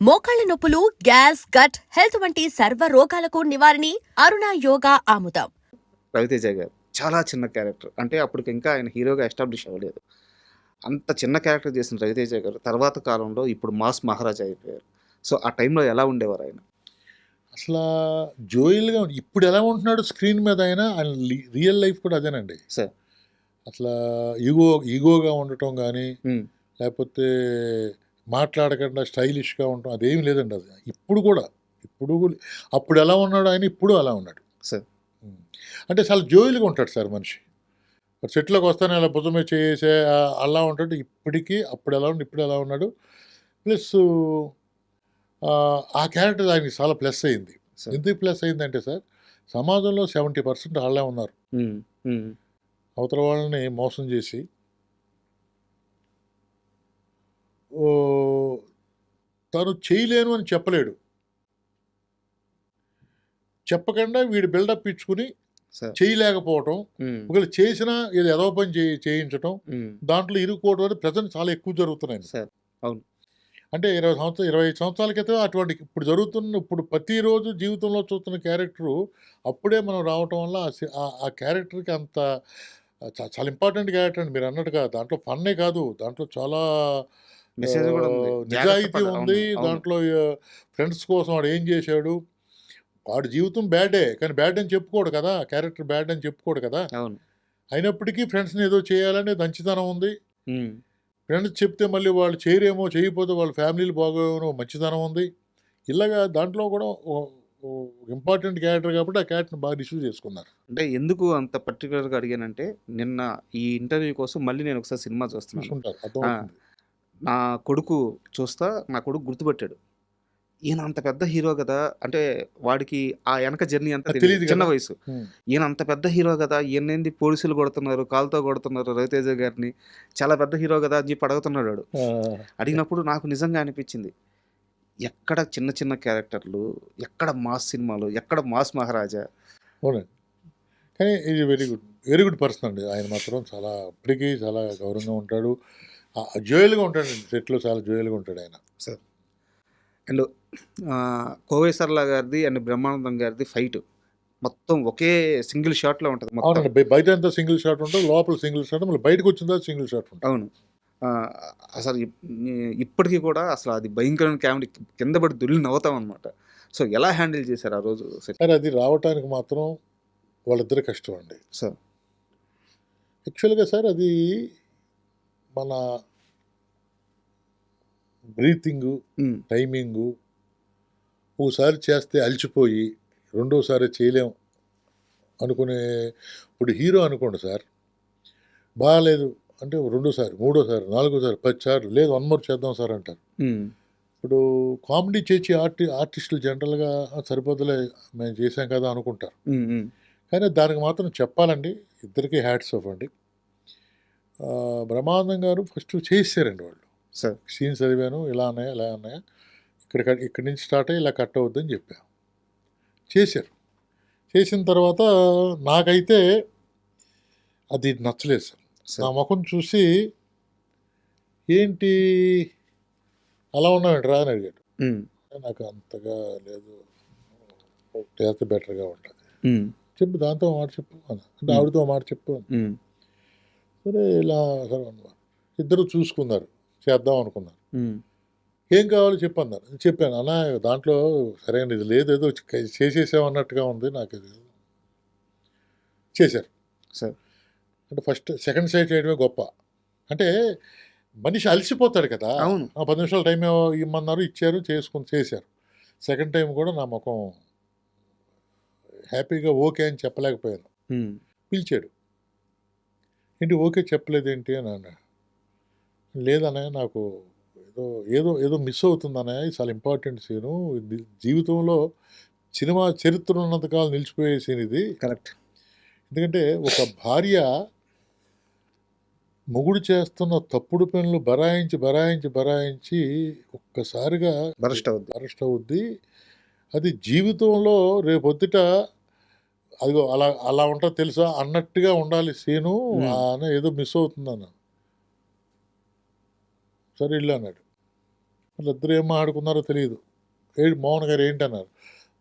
మోకాళ్ల నొప్పులు, gas, gut health వంటి సర్వ రోగాలకు నివారణి అరుణ యోగా ఆముదం. రవితేజ గారు చాలా చిన్న క్యారెక్టర్. అంటే అప్పటికి ఇంకా ఆయన హీరోగా ఎస్టాబ్లిష్ అవ్వలేదు. అంత చిన్న క్యారెక్టర్ చేసిన రవితేజ గారు తర్వాత కాలంలో ఇప్పుడు మాస్ మహారాజా అయిపోయారు. సో, ఆ టైంలో ఎలా ఉండేవారు ఆయన? అసలా జోయల్‌గా ఇప్పుడు ఎలా ఉంటున్నాడు స్క్రీన్ మీద ఆయన రియల్ లైఫ్ కూడా అదేనండి. సార్. అసలా ఈగోగా ఉండటం గానీ, హ్మ్. లేపోతే మాట్లాడకుండా స్టైలిష్‌గా ఉండటం అదేమి లేదండి అది. ఇప్పుడు అప్పుడు ఎలా ఉన్నాడో ఆయన ఇప్పుడు అలా ఉన్నాడు. సార్. హ్మ్. అంటే చాలా జోయల్‌గా ఉంటాడు సార్ మనిషి. సెట్‌లోకి వస్తానే అలా భుజం మీద చేయేసే అలా ఉంటాడు. ఇప్పటికి అప్పుడు ఎలా ఉన్నాడు, ఇప్పుడు ఎలా ఉన్నాడు. ప్లస్సు ఆ క్యారెక్టర్ ఆయనకి చాలా ప్లస్ అయింది. సార్. ఎందుకు ప్లస్ అయిందంటే సార్, సమాజంలో 70% ఆళ్ళే ఉన్నారు. హ్మ్. హ్మ్. అవతల వాళ్ళని మోసం చేసి ఓహ్, తను చేయలేను అని చెప్పలేడు. చెప్పకుండా వీడు బిల్డప్ ఇచ్చుకొని సార్. చేయలేకపోవటం, హ్మ్. ఒకవేళ చేసినా ఏదో ఎదవ పని చేయించటం, హ్మ్. దాంట్లో ఇరుక్కోవడం అనేది ప్రెజెంట్ చాలా ఎక్కువ జరుగుతున్నాయండి. సార్. అవును. అంటే 25 సంవత్సరాల క్రితం అటువంటి ఇప్పుడు ప్రతిరోజు జీవితంలో చూస్తున్న క్యారెక్టరు అప్పుడే మనం రావటం వల్ల ఆ క్యారెక్టర్‌కి అంత చాలా ఇంపార్టెంట్ క్యారెక్టర్ అండి మీరన్నట్టుగా. దాంట్లో ఫన్నే కాదు. దాంట్లో చాలా మెసేజ్ గూడా ఉంది. జాగ్రత్త నిజాయితీ పడ ఉంది. అవును. అవును. దాంట్లో ఫ్రెండ్స్ కోసం వాడు ఏం చేశాడు. వాడి జీవితం బ్యాడే. కానీ బ్యాడ్ అని చెప్పుకోడు కదా! క్యారెక్టర్ బ్యాడ్ అని చెప్పుకోడు కదా! అవును. అయినప్పటికీ ఫ్రెండ్స్‌ని ఏదో చేయాలనే మంచితనం ఉంది. హ్మ్. ఫ్రెండ్స్ చెప్తే మళ్ళీ వాళ్ళు చేయరేమో, చేయకపోతే వాళ్ళ ఫ్యామిలీలు బాగోవేమో మంచితనం ఉంది. ఇలాగా దాంట్లో కూడా ఓ ఓ ఇంపార్టెంట్ క్యారెక్టర్ కాబట్టి ఆ క్యారెక్టర్‌ని బాగా రిసీవ్ చేసుకున్నారు. అంటే ఎందుకు అంత పర్టిక్యులర్‌గా అడిగానంటే, నిన్న ఈ ఇంటర్వ్యూ కోసం మళ్ళీ నేను ఒకసారి సినిమా చూస్తున్నాను. చూసుకుంటారు. ఆ! అర్థమవుతుంది. నా కొడుకు నా కొడుకు గుర్తుపట్టాడు. ఈయన అంత పెద్ద హీరో గదా! అంటే వాడికి ఆ ఎనక జర్నీ అంతా అది తెలీదు. తెలీదు చిన్న కదా! వయసు. హ్మ్. ఈయన అంత పెద్ద హీరో గదా! ఈయన్నేంది పోలీసులు కొడుతున్నారు, కాలుతో కొడుతున్నారు రవితేజ గారిని. చాలా పెద్ద హీరో గదా! అని చెప్పి అడుగుతున్నాడు వాడు. ఆ! అడిగినప్పుడు నాకు నిజంగా అనిపించింది. ఎక్కడ చిన్న చిన్న క్యారెక్టర్లు, ఎక్కడ మాస్ సినిమాలు, ఎక్కడ మాస్ మహారాజా. అవునండి. కానీ ఇది వెరీ గుడ్ పర్సన్ అండి. ఆయన మాత్రం చాలా ఇప్పటికీ చాలా గౌరవంగా ఉంటాడు. జోయల్‌గా ఉంటాడండి. సెట్‌లో చాలా జోయల్‌గా ఉంటాడాయన. సార్. అండ్ కోవై సరళ గారిది అండ్ బ్రహ్మానందం గారిది ఫైట్ మొత్తం ఒకే సింగిల్ షాట్‌లో ఉంటది మొత్తం. అవునండి. బయటంతా సింగిల్ షాట్ ఉంటది. లోపల సింగిల్ షాట్ మళ్ళీ బయటకొచ్చిన తర్వాత సింగిల్ షాట్ ఉంటది. అవును. ఆహ్, అసలు ఇప్పటికి కూడా అసలు అది భయంకరమైన కామెడీ కింద పడి దొర్లి నవ్వుతామనమాట. సో, ఎలా హ్యాండిల్ చేశారు ఆ రోజు సెట్? కానీ అది రావటానికి మాత్రం వాళ్ళిద్దరి కష్టం అండి. సార్. యాక్చువల్‌గా సార్ అది మన బ్రీతింగు, హ్మ్. టైమింగు ఓసారి చేస్తే అలిచిపోయి రెండోసారి చేయలేం అనుకునే ఇప్పుడు హీరో అనుకోండి సార్. బాలేదు అంటే రెండోసారి, మూడోసారి, నాలుగోసారి, 10 సార్లు లేదు వన్ మోర్ చేద్దాం సార్ అంటారు. హ్మ్. ఇప్పుడు కామెడీ చేసే ఆర్టిస్టులు జనరల్‌గా సరిపోదులే మేము చేసాం కదా అనుకుంటారు. హ్మ్. హ్మ్. కానీ దానికి మాత్రం చెప్పాలండి. ఇద్దరికీ హ్యాట్స్ ఆఫ్ అండి. బ్రహ్మానందం గారు ఫస్ట్ చేసేసారండి వాళ్ళు. సార్. సీన్స్ చదివాను. ఇలా అన్నయ్య, ఇలా అన్నయ్య. ఇక్కడి నుంచి స్టార్ట్ అయ్యి ఇలా కట్ అవుద్దని చెప్పా. చేశారు. చేసిన తర్వాత నాకైతే అది నచ్చలేదు సార్. నా సార్. మొఖం చూసి "ఏంటి అలా ఉన్నావేంట్రా" అని అడిగాడు. హ్మ్. నాకు అంతగా లేదు. చేస్తే బెటర్‌గా ఉంటది. హ్మ్. చెప్పు దాంతో ఓ మాట చెప్పు అన్నా. అంటే హ్మ్. ఆవిడతో ఓ మాట చెప్పు అన్నా. హ్మ్. సరే ఇలా సరే అన్నారు. ఇద్దరు చూసుకున్నారు. చేద్దాం అనుకున్నారు. హ్మ్. ఏం కావాలో చెప్పన్నారు. చెప్పాను. అన్నా దాంట్లో సరైనది ఇది లేదు. ఏదో చేసేసాం అన్నట్టుగా ఉంది. నాకిది చేశారు. సార్. అంటే ఫస్ట్ సెకండ్ సైడ్ చేయడమే గొప్ప. అంటే మనిషి అలసిపోతాడు కదా! అవును. ఆ 10 నిమిషాలు టైం ఇమ్మన్నారు. ఇచ్చారు. చేశారు. సెకండ్ టైమ్ కూడా నా మొఖం హ్యాపీగా ఓకే అని చెప్పలేకపోయాను. హ్మ్. పిలిచాడు. ఏంటి ఓకే చెప్పలేదేంటి అని అన్నాడు. లేదన్నయ్య నాకు ఏదో ఏదో మిస్ అవుతుందన్నయ్య. ఇది చాలా ఇంపార్టెంట్ సీను. ఇది జీవితంలో సినిమా చరిత్ర ఉన్నంత కాలం నిలిచిపోయే సీన్ ఇది. కరెక్ట్. ఎందుకంటే ఒక భార్య మొగుడు చేస్తున్న తప్పుడు పనులు బరాయించి ఒక్కసారిగా బరస్ట్ అవుద్ది. అరెస్ట్ అవుద్ది. అది జీవితంలో రేపొద్దుట అదిగో అలా అలా ఉంటది తెలుసా అన్నట్టుగా ఉండాలి సీను. హ్మ్. ఏదో మిస్ అవుతుందన్నాను. సరే ఎళ్ళు అన్నాడు. వాళ్ళిద్దరు ఏం మాట్లాడుకున్నారో తెలియదు. మోహన్ గారు ఏంటన్నారు,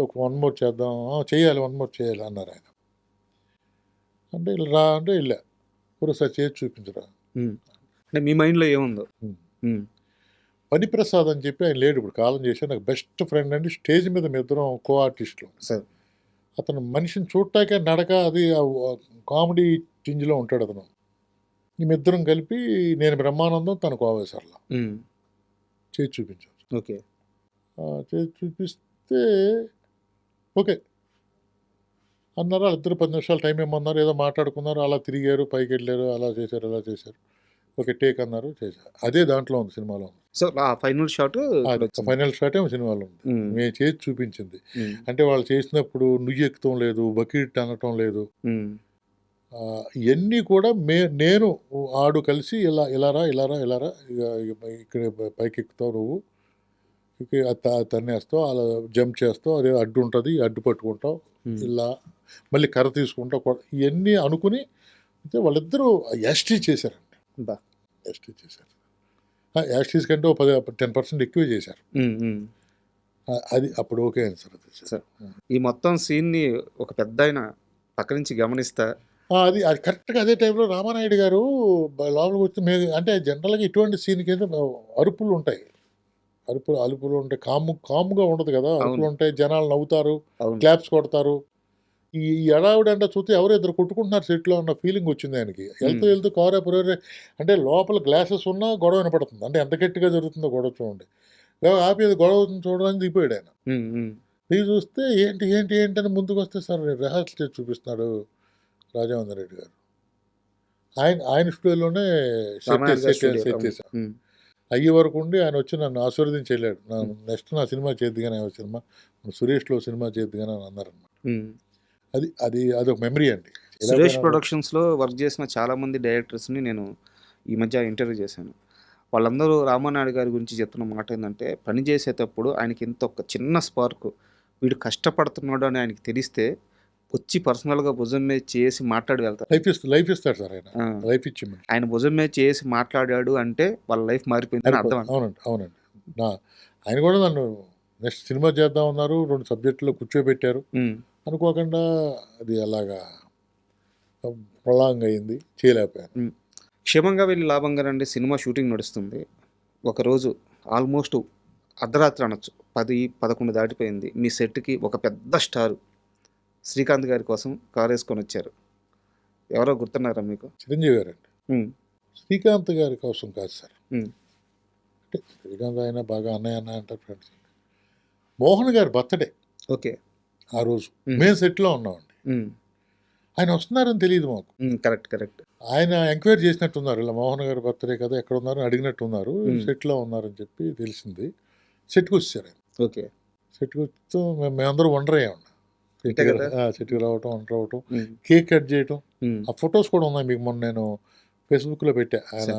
ఒక 1 మోర్ చేద్దాం, చేయాలి 1 మోర్ చేయాలి అన్నారు ఆయన. అంటే ఇలా రా అంటే వెళ్ళా, ఒకసారి చేసి చూపించరా. అంటే మీ మైండ్లో ఏముందో? పనిప్రసాద్ అని చెప్పి ఆయన లేడు, ఇప్పుడు కాలం చేశాను, నాకు బెస్ట్ ఫ్రెండ్ అండి. స్టేజ్ మీద మీ ఇద్దరం కో ఆర్టిస్టులు. సార్ అతను మనిషిని చూడటాకే నడక అది కామెడీ టింజ్లో ఉంటాడు అతను. మేమిద్దరం కలిపి నేను బ్రహ్మానందం, తను కోవేశ్వర్ల చేసి చూపించాను. ఓకే. చేసి చూపిస్తే ఓకే అన్నారు. వాళ్ళిద్దరు 10 నిమిషాలు టైం ఏమన్నారు, ఏదో మాట్లాడుకున్నారు, అలా తిరిగారు, పైకి వెళ్ళారు, అలా చేశారు, అలా చేశారు. ఓకే టేక్ అన్నారు, చేశారు. అదే దాంట్లో ఉంది, సినిమాలో ఉంది. సో ఆ ఫైనల్ షాట్ ఫైనల్ షాట్ ఏమో సినిమాలో ఉంది, మేము చేసి చూపించింది. అంటే వాళ్ళు చేసినప్పుడు నుయ్యి ఎక్కుతాం లేదు, బకెట్ అనటం లేదు, ఇవన్నీ కూడా నేను ఆడు కలిసి ఇలారా ఇక్కడ పైకి ఎక్కుతావు నువ్వు, తన్నేస్తావు, అలా జంప్ చేస్తావు, అదే అడ్డు ఉంటుంది, అడ్డు పట్టుకుంటావు, ఇలా మళ్ళీ కర్ర తీసుకుంటావు, ఇవన్నీ అనుకుని అయితే వాళ్ళిద్దరూ యాస్టీ చేశారండి. యాస్టీ చేశారు. యాస్టీస్ కంటే 10% ఎక్కువే చేశారు. అది అప్పుడు ఓకే అయింది సార్. ఈ మొత్తం సీన్ని ఒక పెద్ద ఆయన పక్క నుంచి గమనిస్తా అది కరెక్ట్గా అదే టైంలో రామానాయుడు గారు లోపలికి వచ్చి అంటే జనరల్గా ఇటువంటి సీన్ కింద అరుపులు ఉంటాయి, అలుపులు ఉంటాయి, కాముగా ఉండదు కదా, అరుపులు ఉంటాయి, జనాలు నవ్వుతారు, క్లాప్స్ కొడతారు. ఈ ఎడావిడంటే చూస్తే ఎవరు ఇద్దరు కొట్టుకుంటున్నారు సెట్లో అన్న ఫీలింగ్ వచ్చింది ఆయనకి. వెళ్తూ కారే పురే అంటే లోపల గ్లాసెస్ ఉన్నా గొడవ వినపడుతుంది, అంటే ఎంత గట్టిగా జరుగుతుందో గొడవ చూడండి. ఆపి గొడవ చూడడానికి దిగిపోయాడు ఆయన. దిగి చూస్తే ఏంటి ఏంటి ఏంటి అని ముందుకు వస్తే సార్ రిహార్సల్ చేసి చూపిస్తున్నాడు రాజేంద్ర రెడ్డి గారు. ఆయన స్టూడియోలోనే సెట్ చేశారు. అయ్యే వరకు ఉండి ఆయన వచ్చి నన్ను ఆశీర్వదించి వెళ్ళాడు. నెక్స్ట్ నా సినిమా చేద్దిగానే సినిమా సురేష్లో సినిమా చేద్దిగానే అని అన్నారన్నమాట. అది అదొక మెమరీ అండి. సురేష్ ప్రొడక్షన్స్లో వర్క్ చేసిన చాలామంది డైరెక్టర్స్ని నేను ఈ మధ్య ఇంటర్వ్యూ చేశాను. వాళ్ళందరూ రామానాయుడు గారి గురించి చెప్తున్న మాట ఏంటంటే, పని చేసేటప్పుడు ఆయనకి ఇంత ఒక చిన్న స్పార్క్, వీడు కష్టపడుతున్నాడు అని ఆయనకి తెలిస్తే వచ్చి పర్సనల్గా భుజం మీద చేసి మాట్లాడి వెళ్తారు. లైఫ్ ఇస్తాడు సార్ ఆయన. లైఫ్ ఇచ్చి ఆయన భుజం మీద చేసి మాట్లాడాడు అంటే వాళ్ళ లైఫ్ మారిపోయిందని అర్థం. అవునండి. ఆయన కూడా నన్ను నెక్స్ట్ సినిమా చేద్దాం అన్నారు, 2 సబ్జెక్టులో కూర్చోబెట్టారు. అనుకోకుండా అది అలాగా ప్రొలాంగ్ అయింది, చేయలేకపోయాను. క్షేమంగా వెళ్ళి లాభంగా రండి సినిమా షూటింగ్ నడుస్తుంది. ఒకరోజు ఆల్మోస్ట్ అర్ధరాత్రి అనొచ్చు, 10-11 దాటిపోయింది. మీ సెట్కి ఒక పెద్ద స్టార్ శ్రీకాంత్ గారి కోసం కారు వేసుకొని వచ్చారు. ఎవరో గుర్తున్నారా మీకు? చిరంజీవి గారు అండి. శ్రీకాంత్ గారి కోసం కాదు సార్, అంటే శ్రీకాంత్ ఆయన బాగా అన్నయ్య అంటారు ఫ్రెండ్స్. మోహన్ గారి బర్త్డే. ఓకే. ఆ రోజు మేము సెట్లో ఉన్నామండి. ఆయన వస్తున్నారని తెలియదు మాకు. కరెక్ట్. ఆయన ఎంక్వైరీ చేసినట్టున్నారు, ఇలా మోహన్ గారి బర్త్డే కదా, ఎక్కడ ఉన్నారు అడిగినట్టున్నారు, సెట్లో ఉన్నారని చెప్పి తెలిసింది. సెట్కి వచ్చారు ఆయన. ఓకే. సెట్కి వచ్చి మేమందరూ వండర్ అయ్యామండి. సెట్కి రావటం, వండర్ అవటం, కేక్ కట్ చేయటం, ఆ ఫొటోస్ కూడా ఉన్నాయి మీకు. మొన్న నేను ఫేస్బుక్లో పెట్టా. ఆయన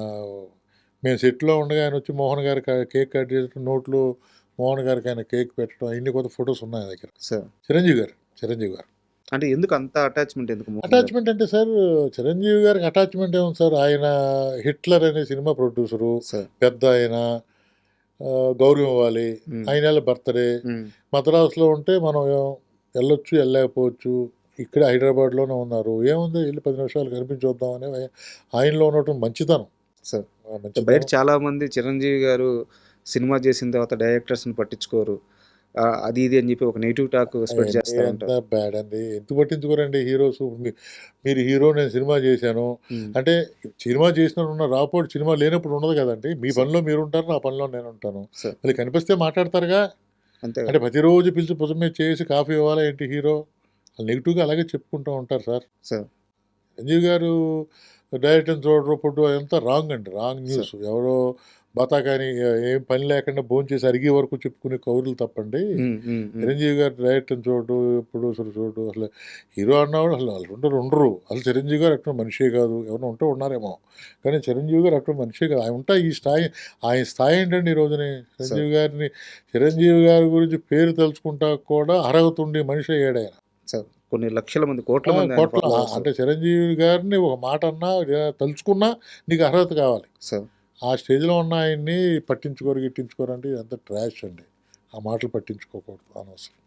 మేము సెట్లో ఉండగా ఆయన వచ్చి మోహన్ గారికి కేక్ కట్ చేయటం, నోట్లో మోహన్ గారికి ఆయన కేక్ పెట్టడం, అన్ని కొత్త ఫొటోస్ ఉన్నాయి దగ్గర. చిరంజీవి గారు అంటే ఎందుకు అంత అటాచ్మెంట్? అటాచ్మెంట్ అంటే సార్, చిరంజీవి గారికి అటాచ్మెంట్ ఏముంది సార్, ఆయన హిట్లర్ అనే సినిమా ప్రొడ్యూసరు, పెద్ద ఆయన, గౌరవం ఇవ్వాలి. ఆయన బర్త్డే మద్రాసులో ఉంటే మనం వెళ్ళొచ్చు, వెళ్ళలేకపోవచ్చు. ఇక్కడ హైదరాబాద్లోనే ఉన్నారు, ఏముంది వెళ్ళి 10 నిమిషాలు కనిపించొద్దామని ఆయనలో ఉన్నటువంటి మంచితనం సార్. బయట చాలామంది చిరంజీవి గారు సినిమా చేసిన తర్వాత డైరెక్టర్స్ని పట్టించుకోరు, అది ఇది అని చెప్పి ఒక నెగిటివ్ టాక్ స్ప్రెడ్ చేస్తారు. ఎంత బ్యాడ్ అండి, ఎందుకు పట్టించుకోరండి హీరోస్? మీరు హీరో, నేను సినిమా చేశాను అంటే, సినిమా చేసిన ఉన్న రాపోర్ట్ సినిమా లేనప్పుడు ఉండదు కదండి. మీ పనిలో మీరు ఉంటారు, నా పనిలో నేను ఉంటాను. మళ్ళీ కనిపిస్తే మాట్లాడతారుగా. అంటే ప్రతిరోజు పిలిచి భుజం మీద చేసి కాఫీ ఇవ్వాలా ఏంటి హీరో? నెగిటివ్గా అలాగే చెప్పుకుంటూ ఉంటారు సార్. సంజీవ్ గారు డైరెక్టర్ చూడరు, ఫుడ్ అదంతా రాంగ్ అండి, రాంగ్ న్యూస్. ఎవరో బతాకాని ఏం పని లేకుండా భోంచేసి అరిగే వరకు చెప్పుకునే కౌరులు తప్పండి. చిరంజీవి గారు డైరెక్టర్ చూడు, ప్రొడ్యూసర్ చూడు, అసలు హీరో అన్నవాడు అసలు వాళ్ళు ఉండరు. అసలు చిరంజీవి గారు అట్లా మనిషే కాదు, ఎవరైనా ఉంటే ఉన్నారేమో, కానీ చిరంజీవి గారు అట్లా మనిషే కాదు. ఆయన ఉంటా ఈ స్థాయి, ఆయన స్థాయి ఏంటండి ఈ రోజుని. చిరంజీవి గారి గురించి పేరు తలుచుకుంటా కూడా అర్హత ఉండి మనిషి అయ్యాడు ఆయన. కొన్ని లక్షల మంది, కోట్ల మంది. అంటే చిరంజీవి గారిని ఒక మాట అన్నా తలుచుకున్నా నీకు అర్హత కావాలి. ఆ స్టేజ్లో ఉన్న ఆయన్ని పట్టించుకోరు గిట్టించుకోరు అంటే ఇదంతా ట్రాష్ అండి. ఆ మాటలు పట్టించుకోకూడదు అనవసరం.